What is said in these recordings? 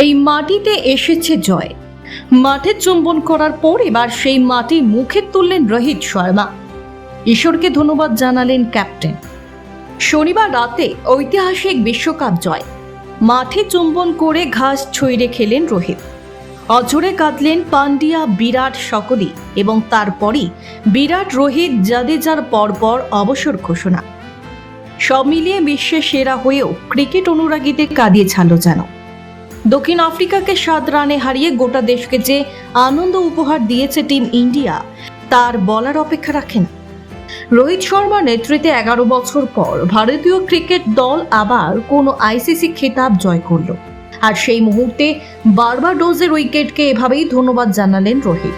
এই মাটিতে এসেছে জয়। মাঠে চুম্বন করার পর এবার সেই মাটি মুখে তুললেন রোহিত শর্মা। ঈশ্বরকে ধন্যবাদ জানালেন ক্যাপ্টেন। শনিবার রাতে ঐতিহাসিক বিশ্বকাপ জয়। মাঠে চুম্বন করে ঘাস ছুঁড়ে খেলেন রোহিত। অঝরে কাঁদলেন পান্ডিয়া, বিরাট সকলেই এবং তারপরই বিরাট, রোহিত, জাদেজার পরপর অবসর ঘোষণা। সব মিলিয়ে বিশ্বের সেরা হয়েও ক্রিকেট অনুরাগীদের কাঁদিয়ে ছাড়ল যেন। দক্ষিণ আফ্রিকাকে 7 রানে হারিয়ে গোটা দেশকে যে আনন্দ উপহার দিয়েছে টিম ইন্ডিয়া, তার বলার অপেক্ষা রাখে না। রোহিত শর্মার নেতৃত্বে 11 বছর পর ভারতীয় ক্রিকেট দল আবার কোনো আইসিসি খেতাব জয় করল। আর সেই মুহূর্তে বার্বাডোসের উইকেটকে এভাবেই ধন্যবাদ জানালেন রোহিত।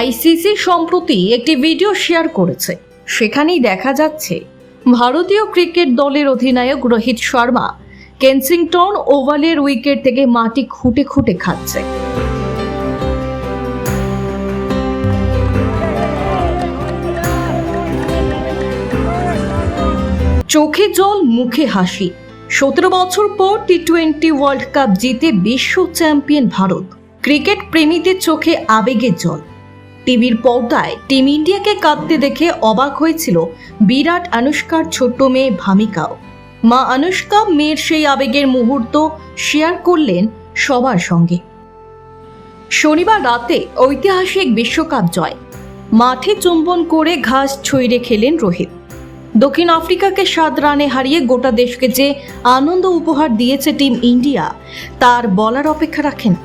আইসিসি সম্প্রতি একটি ভিডিও শেয়ার করেছে। সেখানেই দেখা যাচ্ছে ভারতীয় ক্রিকেট দলের অধিনায়ক রোহিত শর্মা কেনসিংটন ওভালের উইকেট থেকে মাটি খুঁটে খুঁটে খাচ্ছে। চোখে জল, মুখে হাসি। 17 বছর পর টি-20 ওয়ার্ল্ড কাপ জিতে বিশ্ব চ্যাম্পিয়ন ভারত। ক্রিকেট প্রেমীদের চোখে আবেগের জল। টিভির পর্দায় টিম ইন্ডিয়াকে কাঁদতে দেখে অবাক হয়েছিল বিরাট, আনুষ্কার ছোট্ট মেয়ে ভামিকাও। মা আনুষ্কা মেয়ের সেই আবেগের মুহূর্ত শেয়ার করলেন সবার সঙ্গে। শনিবার রাতে ঐতিহাসিক বিশ্বকাপ জয়। মাঠে চুম্বন করে ঘাস ছুঁড়ে খেলেন রোহিত। দক্ষিণ আফ্রিকাকে 7 রানে হারিয়ে গোটা দেশকে যে আনন্দ উপহার দিয়েছে টিম ইন্ডিয়া, তার বলার অপেক্ষা রাখে না।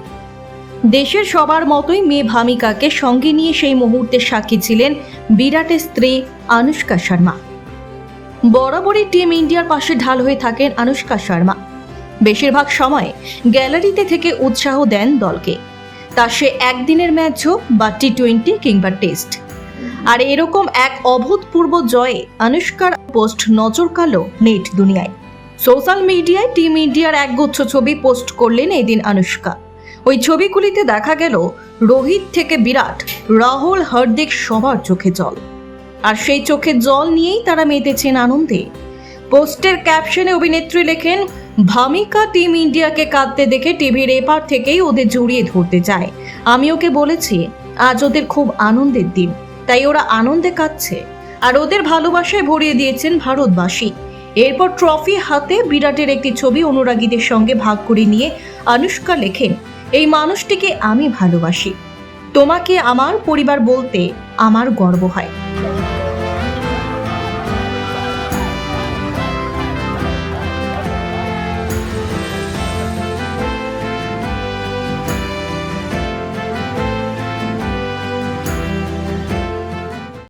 দেশের সবার মতোই মেয়ে ভামিকাকে সঙ্গে নিয়ে সেই মুহূর্তের সাক্ষী ছিলেন বিরাটের স্ত্রী আনুষ্কা শর্মা। বরাবরই টিম ইন্ডিয়ার পাশে ঢাল হয়ে থাকেন আনুষ্কা শর্মা। বেশিরভাগ সময় গ্যালারিতে থেকে উৎসাহ দেন দলকে, তা সে একদিনের ম্যাচ হোক বা টি-20 কিংবা টেস্ট। আর এরকম এক অভূতপূর্ব জয়ে আনুষ্কার পোস্ট নজর কাড়ল নেট দুনিয়ায়। সোশ্যাল মিডিয়ায় টিম ইন্ডিয়ার একগুচ্ছ ছবি পোস্ট করলেন এদিন আনুষ্কা। ওই ছবিগুলিতে দেখা গেল রোহিত থেকে বিরাট, রাহুল, হার্দিক, সবার চোখে জল। আর সেই চোখে জল নিয়েই তারা মেতেছেন আনন্দে। পোস্টের ক্যাপশনে অভিনেত্রী লেখেন, ভামিকা টিম ইন্ডিয়াকে কাঁদতে দেখে টিভির এপার থেকেই ওদের জড়িয়ে ধরতে চায়। আমি ওকে বলেছি আজ ওদের খুব আনন্দের দিন, তাই ওরা আনন্দে কাঁদছে। আর ওদের ভালোবাসায় ভরিয়ে দিয়েছেন ভারতবাসী। এরপর ট্রফি হাতে বিরাটের একটি ছবি অনুরাগীদের সঙ্গে ভাগ করে নিয়ে আনুষ্কা লেখেন, এই মানুষটিকে আমি ভালোবাসি। তোমাকে আমার পরিবার বলতে আমার গর্ব হয়।